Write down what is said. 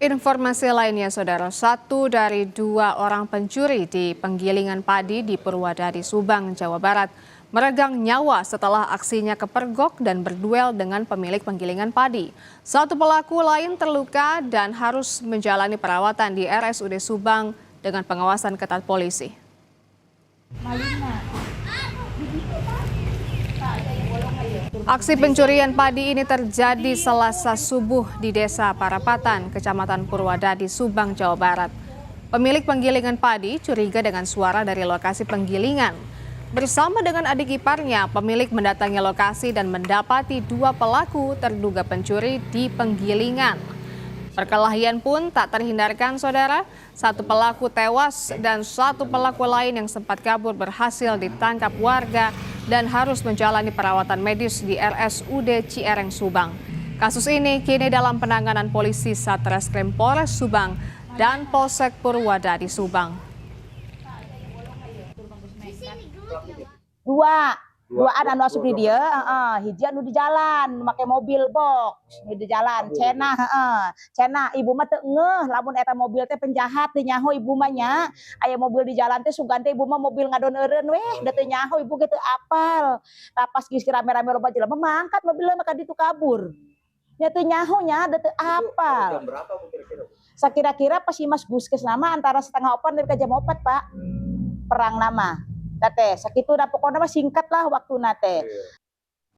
Informasi lainnya, Saudara, satu dari dua orang pencuri di penggilingan padi di Purwadadi, Subang, Jawa Barat, meregang nyawa setelah aksinya kepergok dan berduel dengan pemilik penggilingan padi. Satu pelaku lain terluka dan harus menjalani perawatan di RSUD Subang dengan pengawasan ketat polisi. Aksi pencurian padi ini terjadi Selasa subuh di Desa Parapatan, Kecamatan Purwadadi, Subang, Jawa Barat. Pemilik penggilingan padi curiga dengan suara dari lokasi penggilingan. Bersama dengan adik iparnya, pemilik mendatangi lokasi dan mendapati dua pelaku terduga pencuri di penggilingan. Perkelahian pun tak terhindarkan, Saudara. Satu pelaku tewas dan satu pelaku lain yang sempat kabur berhasil ditangkap warga dan harus menjalani perawatan medis di RSUD Ciereng, Subang. Kasus ini kini dalam penanganan polisi Satreskrim Polres Subang dan Polsek Purwadadi, Subang. Duaan anu asup di dia, hiji anu di jalan make mobil box di jalan cenah ibu mah teu ngeuh lamun eta mobil teh penjahat teu nyaho ibu mah nya aya mobil di jalan teh sugan teh ibu mah mobil ngadon eureun weh da teu nyaho ibu ge teu apal tapas geus rame-rame loba jelema mangkat mobilna maka ditu kabur nya teu nyaho nya da teu apal. Jam berapa kira-kira? Sakira-kira pas Mas Guskes nama antara 3:30 dari jam 4, Pak. Perang nama teh sakitu da pokona mah singkat lah waktu nate.